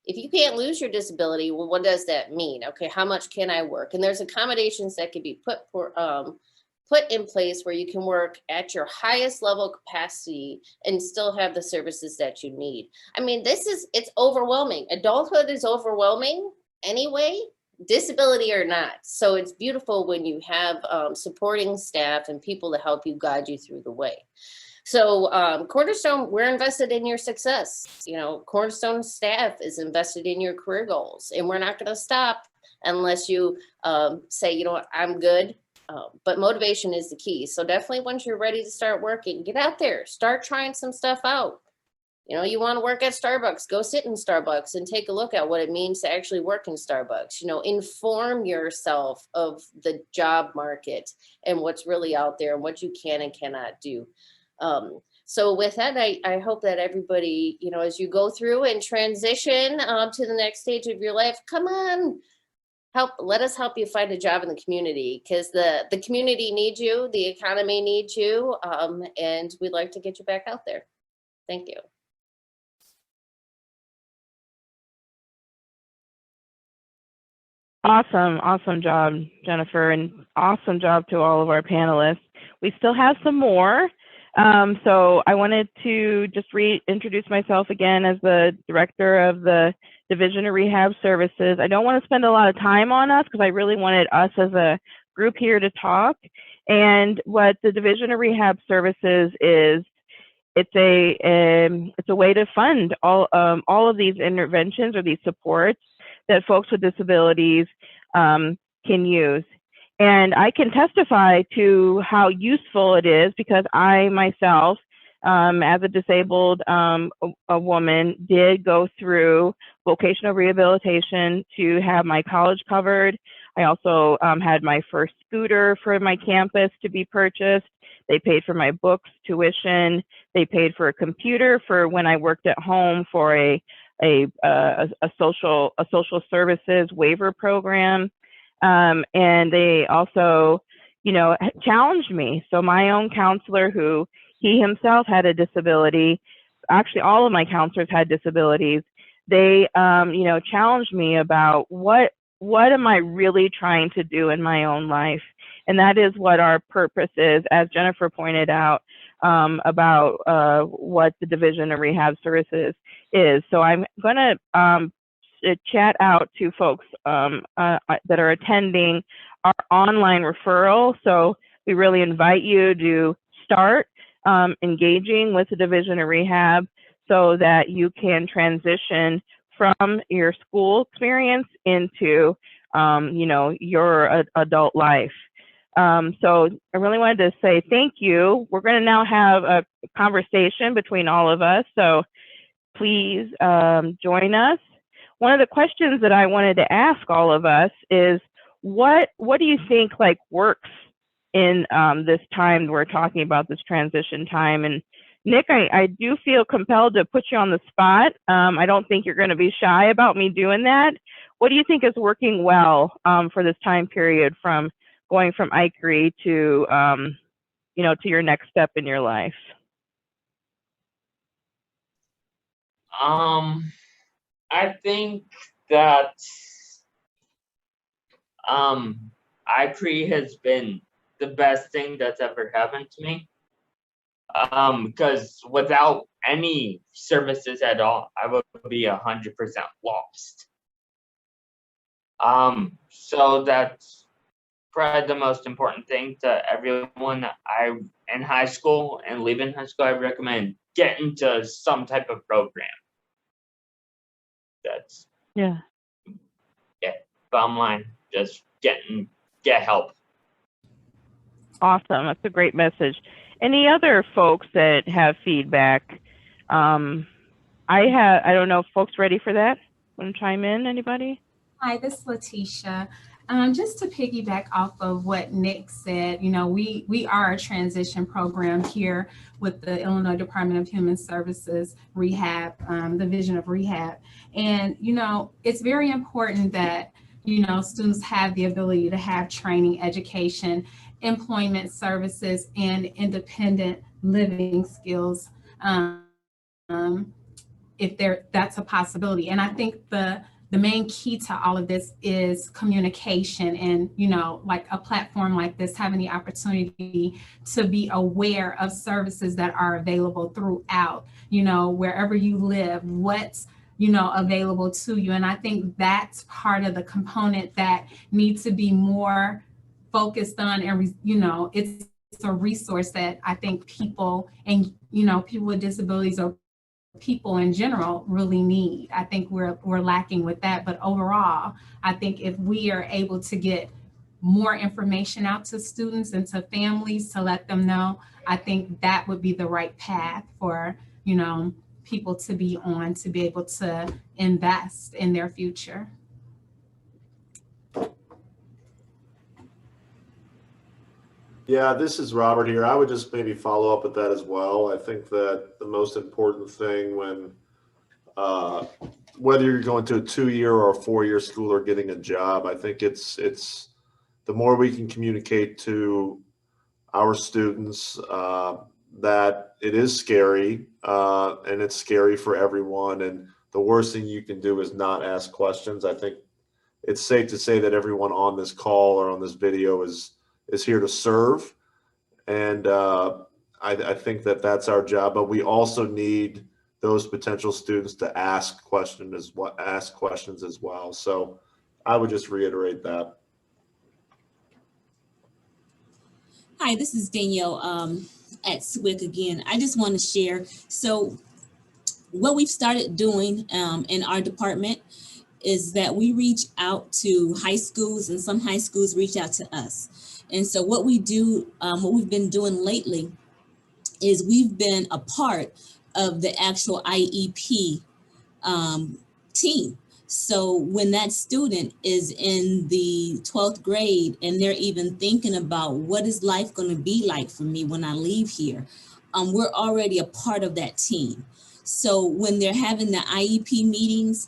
Speaker 9: if you can't lose your disability, well, what does that mean? Okay, how much can I work? And there's accommodations that can be put in place where you can work at your highest level capacity and still have the services that you need. I mean, it's overwhelming. Adulthood is overwhelming anyway, disability or not. So it's beautiful when you have supporting staff and people to help you, guide you through the way. So Cornerstone, we're invested in your success. You know, Cornerstone staff is invested in your career goals, and we're not going to stop unless you say, you know what, I'm good. But motivation is the key. So definitely once you're ready to start working, get out there, start trying some stuff out. You know, you want to work at Starbucks, go sit in Starbucks and take a look at what it means to actually work in Starbucks. You know, inform yourself of the job market and what's really out there and what you can and cannot do. So with that, I hope that everybody, you know, as you go through and transition to the next stage of your life, come on, let us help you find a job in the community, because the community needs you, the economy needs you, and we'd like to get you back out there. Thank you.
Speaker 1: Awesome job, Jennifer, and awesome job to all of our panelists. We still have some more. So I wanted to just reintroduce myself again as the director of the Division of Rehab Services. I don't want to spend a lot of time on us because I really wanted us as a group here to talk. And what the Division of Rehab Services is, it's a way to fund all of these interventions or these supports that folks with disabilities can use. And I can testify to how useful it is, because I myself, as a disabled a woman, did go through vocational rehabilitation to have my college covered. I also had my first scooter for my campus to be purchased. They paid for my books, tuition. They paid for a computer for when I worked at home for a social services waiver program. And they also, you know, challenged me. So my own counselor, who he himself had a disability, actually all of my counselors had disabilities. They, you know, challenged me about what am I really trying to do in my own life? And that is what our purpose is, as Jennifer pointed out, about what the Division of Rehab Services is. So I'm going to chat out to folks that are attending our online referral. So we really invite you to start engaging with the Division of Rehab so that you can transition from your school experience into, you know, your adult life. So I really wanted to say thank you. We're going to now have a conversation between all of us. So please join us. One of the questions that I wanted to ask all of us is, what do you think like works in this time we're talking about, this transition time? And Nick, I do feel compelled to put you on the spot. I don't think you're going to be shy about me doing that. What do you think is working well for this time period, from going from ICRE to, you know, to your next step in your life?
Speaker 2: I think that ICRE has been the best thing that's ever happened to me. Because without any services at all, I would be 100% lost. So that's probably the most important thing to everyone. In high school and leaving high school, I recommend get into some type of program. That's bottom line. Just get help.
Speaker 1: Awesome. That's a great message. Any other folks that have feedback? I don't know if folks ready for that. Want to chime in? Anybody?
Speaker 4: Hi, this is Letitia. Just to piggyback off of what Nick said, you know, we are a transition program here with the Illinois Department of Human Services Rehab, Division of Rehab. And, you know, it's very important that, you know, students have the ability to have training, education, employment services, and independent living skills, if that's a possibility. And I think the main key to all of this is communication, and, you know, like a platform like this, having the opportunity to be aware of services that are available throughout, you know, wherever you live, what's, you know, available to you. And I think that's part of the component that needs to be more focused on. And, you know, it's a resource that I think people, and, you know, people with disabilities or people in general really need. I think we're lacking with that. But overall, I think if we are able to get more information out to students and to families to let them know, I think that would be the right path for, you know, people to be on, to be able to invest in their future.
Speaker 6: Yeah, this is Robert here. I would just maybe follow up with that as well. I think that the most important thing when, whether you're going to a 2-year or a 4-year school or getting a job, I think it's the more we can communicate to our students that it is scary, and it's scary for everyone. And the worst thing you can do is not ask questions. I think it's safe to say that everyone on this call or on this video is here to serve. And I think that that's our job, but we also need those potential students to ask questions as well. So I would just reiterate that.
Speaker 7: Hi, this is Danielle at SWIC again. I just want to share. So what we've started doing in our department is that we reach out to high schools, and some high schools reach out to us. And so what we do, what we've been doing lately is we've been a part of the actual IEP team. So when that student is in the 12th grade and they're even thinking about what is life going to be like for me when I leave here, we're already a part of that team. So when they're having the IEP meetings,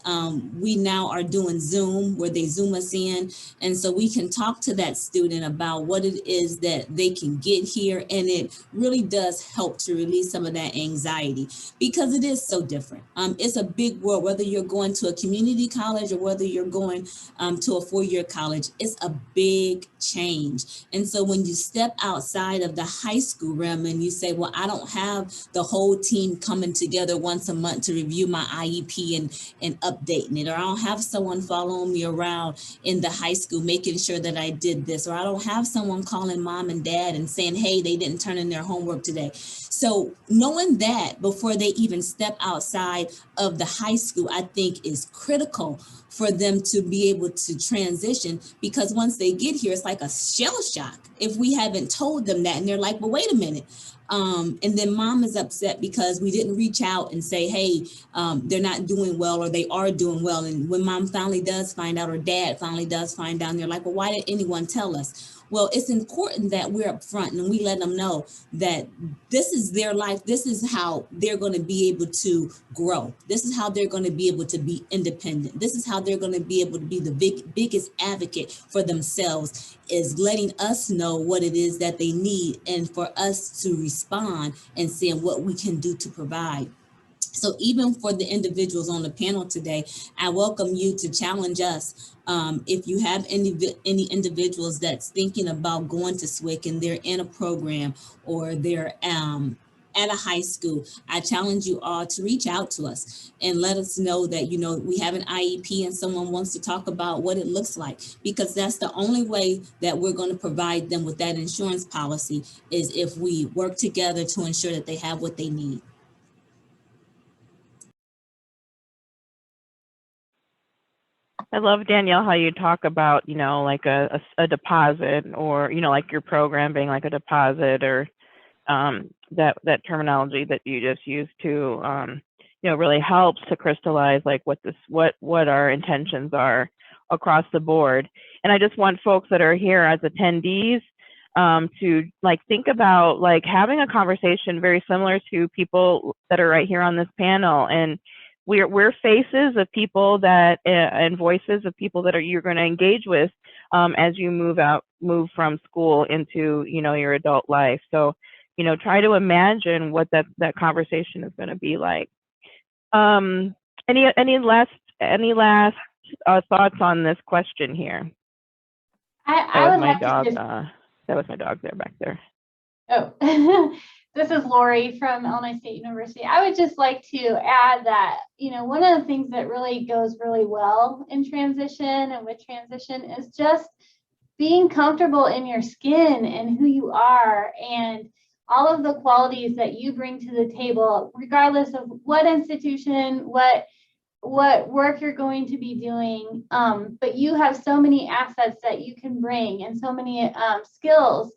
Speaker 7: we now are doing Zoom, where they Zoom us in. And so we can talk to that student about what it is that they can get here. And it really does help to release some of that anxiety, because it is so different. It's a big world, whether you're going to a community college or whether you're going to a 4-year college, it's a big change. And so when you step outside of the high school realm and you say, well, I don't have the whole team coming together once a month to review my IEP and updating it, or I don't have someone following me around in the high school making sure that I did this, or I don't have someone calling mom and dad and saying, hey, they didn't turn in their homework today. So knowing that before they even step outside of the high school, I think is critical for them to be able to transition, because once they get here, it's like a shell shock. if we haven't told them that, and they're like, well, wait a minute. And then mom is upset because we didn't reach out and say, hey, they're not doing well, or they are doing well. And when mom finally does find out, or dad finally does find out, and they're like, well, why didn't anyone tell us? Well, it's important that we're upfront and we let them know that this is their life. This is how they're going to be able to grow. This is how they're going to be able to be independent. This is how they're going to be able to be the biggest advocate for themselves, is letting us know what it is that they need, and for us to respond and seeing what we can do to provide. So even for the individuals on the panel today, I welcome you to challenge us. If you have any individuals that's thinking about going to SWIC and they're in a program, or they're at a high school, I challenge you all to reach out to us and let us know that, you know, we have an IEP and someone wants to talk about what it looks like, because that's the only way that we're going to provide them with that insurance policy, is if we work together to ensure that they have what they need.
Speaker 1: I love, Danielle, how you talk about, you know, like a deposit, or, you know, like your program being like a deposit, or that terminology that you just used to, you know, really helps to crystallize like what our intentions are across the board. And I just want folks that are here as attendees to like think about like having a conversation very similar to people that are right here on this panel. And we're faces of people that and voices of people that you're going to engage with as you move from school into, you know, your adult life. So, you know, try to imagine what that conversation is going to be like. Any last thoughts on this question here?
Speaker 8: I would like
Speaker 1: dog.
Speaker 8: to just,
Speaker 1: that was my dog there back there.
Speaker 8: oh, this is Lori from Illinois State University. I would just like to add that, you know, one of the things that really goes really well in transition and with transition is just being comfortable in your skin and who you are, and all of the qualities that you bring to the table, regardless of what institution, what work you're going to be doing. But you have so many assets that you can bring, and so many skills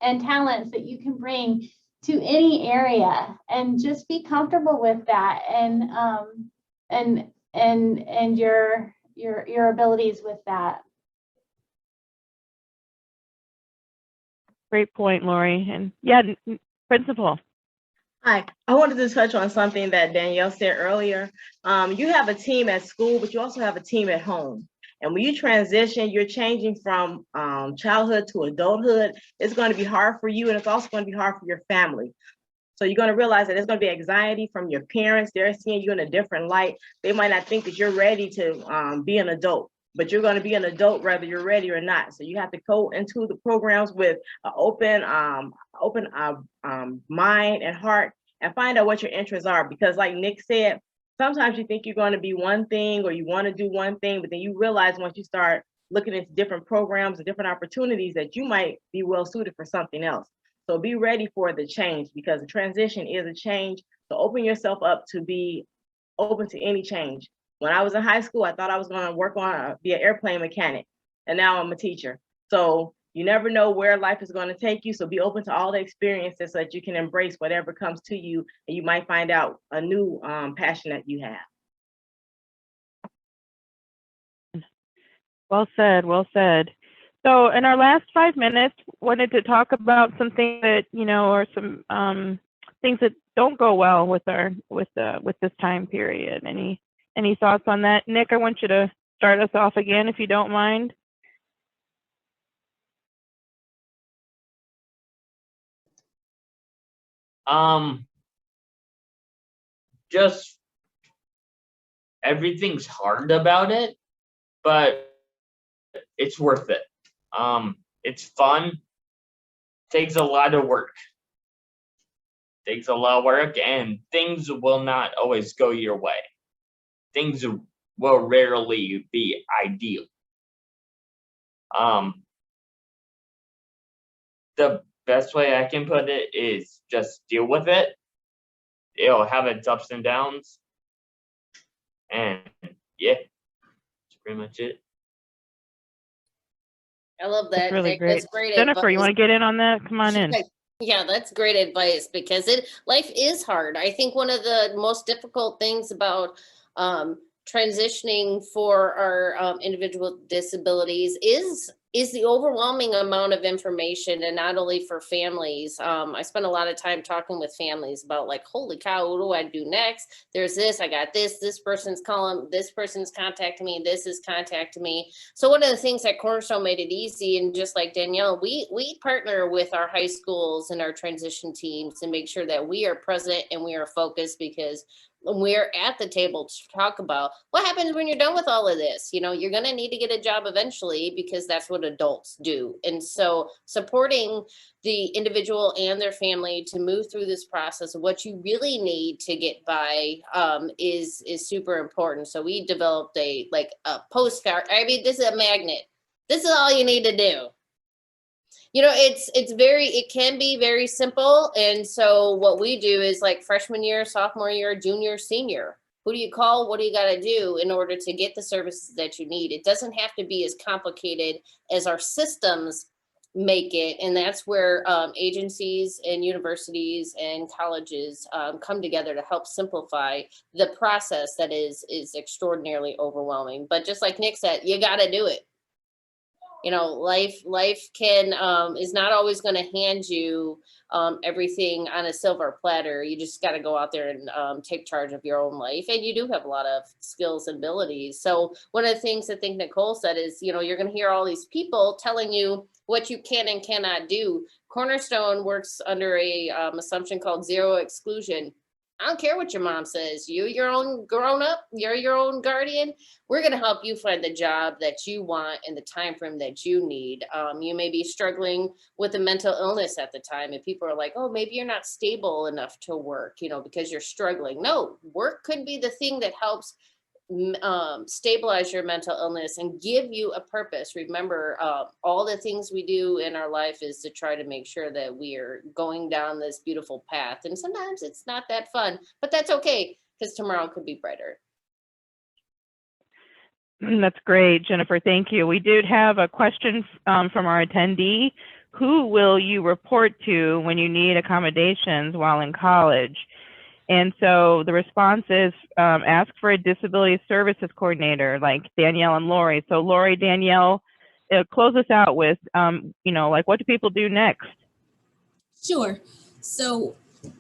Speaker 8: and talents that you can bring to any area, and just be comfortable with that, and your abilities with that.
Speaker 1: Great point, Lori. And yeah, Principal.
Speaker 5: Hi, I wanted to touch on something that Danielle said earlier. You have a team at school, but you also have a team at home. And when you transition, you're changing from childhood to adulthood. It's going to be hard for you, and it's also going to be hard for your family. So you're going to realize that there's going to be anxiety from your parents. They're seeing you in a different light. They might not think that you're ready to be an adult, but you're going to be an adult whether you're ready or not. So you have to go into the programs with an open mind and heart, and find out what your interests are. Because like Nick said, sometimes you think you're going to be one thing, or you want to do one thing, but then you realize once you start looking into different programs and different opportunities that you might be well suited for something else. So be ready for the change, because the transition is a change. So open yourself up to be open to any change. When I was in high school, I thought I was going to work on be an airplane mechanic, and now I'm a teacher. So you never know where life is going to take you. So be open to all the experiences so that you can embrace whatever comes to you, and you might find out a new passion that you have.
Speaker 1: Well said, well said. So in our last 5 minutes, wanted to talk about something that, you know, are some things that don't go well with this time period. Any thoughts on that? Nick, I want you to start us off again, if you don't mind.
Speaker 2: Just everything's hard about it, but it's worth it. It's fun. Takes a lot of work. And things will not always go your way. Things will rarely be ideal. The best way I can put it is just deal with it. It'll have its ups and downs. And yeah, that's pretty much it.
Speaker 9: I love that.
Speaker 1: That's really
Speaker 9: Nick.
Speaker 1: great.
Speaker 9: That's great
Speaker 1: Jennifer, you
Speaker 9: advice.
Speaker 1: want to get in on that? Come on in.
Speaker 9: Yeah, that's great advice because life is hard. I think one of the most difficult things about transitioning for our individual disabilities is the overwhelming amount of information, and not only for families. I spend a lot of time talking with families about like, holy cow, what do I do next? There's this, I got this person's calling, this person's contacting me, this is contacting me. So one of the things that Cornerstone made it easy, and just like Danielle, we partner with our high schools and our transition teams and make sure that we are present and we are focused, because when we're at the table to talk about what happens when you're done with all of this, you know, you're going to need to get a job eventually, because that's what adults do. And so supporting the individual and their family to move through this process of what you really need to get by is super important. So we developed a postcard. I mean, this is a magnet. This is all you need to do. You know, it can be very simple. And so what we do is like freshman year, sophomore year, junior, senior. Who do you call? What do you got to do in order to get the services that you need? It doesn't have to be as complicated as our systems make it. And that's where agencies and universities and colleges come together to help simplify the process that is extraordinarily overwhelming. But just like Nick said, you got to do it. You know, life can is not always going to hand you everything on a silver platter. You just got to go out there and take charge of your own life. And you do have a lot of skills and abilities. So one of the things I think Nicole said is, you know, you're going to hear all these people telling you what you can and cannot do. Cornerstone works under a assumption called zero exclusion. I don't care what your mom says. You're your own grown up. You're your own guardian. We're going to help you find the job that you want in the time frame that you need. You may be struggling with a mental illness at the time, and people are like, oh, maybe you're not stable enough to work, you know, because you're struggling. No, work could be the thing that helps stabilize your mental illness and give you a purpose. Remember, all the things we do in our life is to try to make sure that we are going down this beautiful path. And sometimes it's not that fun, but that's okay, because tomorrow could be brighter.
Speaker 1: That's great, Jennifer. Thank you. We did have a question from our attendee. Who will you report to when you need accommodations while in college? And so the response is ask for a disability services coordinator like Danielle and Lori. So Lori, Danielle, close us out with, you know, like, what do people do next?
Speaker 7: Sure. So,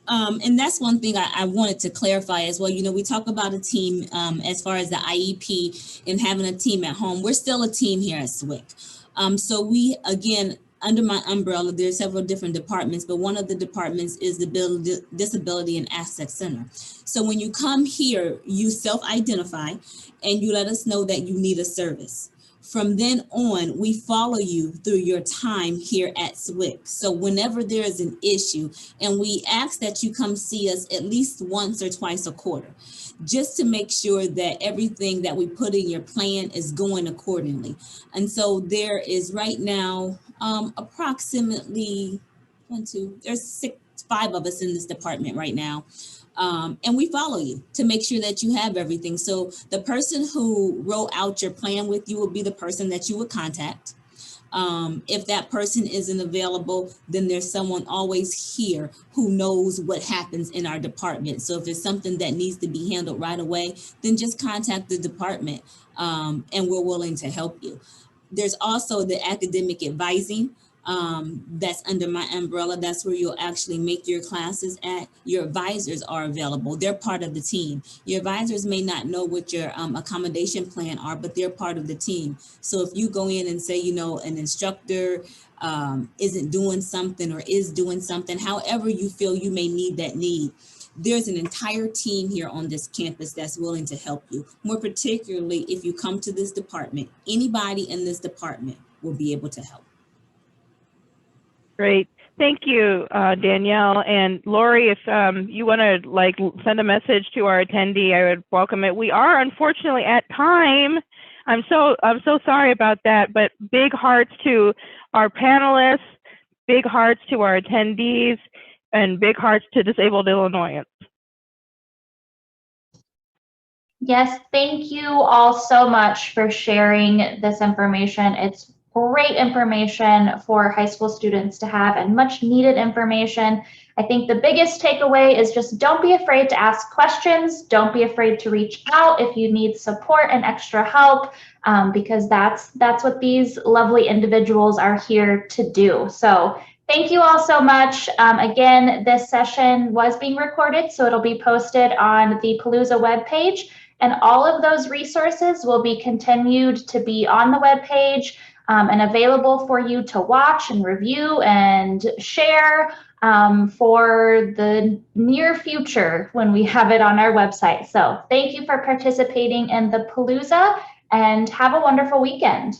Speaker 7: and that's one thing I wanted to clarify as well. You know, we talk about a team as far as the IEP and having a team at home. We're still a team here at SWIC. So we, again, under my umbrella, there are several different departments, but one of the departments is the Disability and Access Center. So when you come here, you self-identify and you let us know that you need a service. From then on, we follow you through your time here at SWIC. So whenever there is an issue, and we ask that you come see us at least once or twice a quarter, just to make sure that everything that we put in your plan is going accordingly. And so there is right now approximately there's 5 of us in this department right now. And we follow you to make sure that you have everything. So the person who wrote out your plan with you will be the person that you would contact. If that person isn't available, then there's someone always here who knows what happens in our department. So if it's something that needs to be handled right away, then just contact the department and we're willing to help you. There's also the academic advising. That's under my umbrella. That's where you'll actually make your classes at. Your advisors are available. They're part of the team. Your advisors may not know what your accommodation plan are, but they're part of the team. So if you go in and say, you know, an instructor isn't doing something or is doing something, however you feel you may need that need, there's an entire team here on this campus that's willing to help you. More particularly, if you come to this department, anybody in this department will be able to help.
Speaker 1: Great. Thank you, Danielle. And Lori, if you want to like send a message to our attendee, I would welcome it. We are unfortunately at time. I'm so sorry about that, but big hearts to our panelists, big hearts to our attendees, and big hearts to disabled Illinoisans.
Speaker 8: Yes, thank you all so much for sharing this information. It's great information for high school students to have and much needed information. I think the biggest takeaway is just don't be afraid to ask questions. Don't be afraid to reach out if you need support and extra help, because that's what these lovely individuals are here to do. So thank you all so much. Again, this session was being recorded, so it'll be posted on the Palooza webpage, and all of those resources will be continued to be on the webpage and available for you to watch and review and share for the near future when we have it on our website. So thank you for participating in the Palooza and have a wonderful weekend.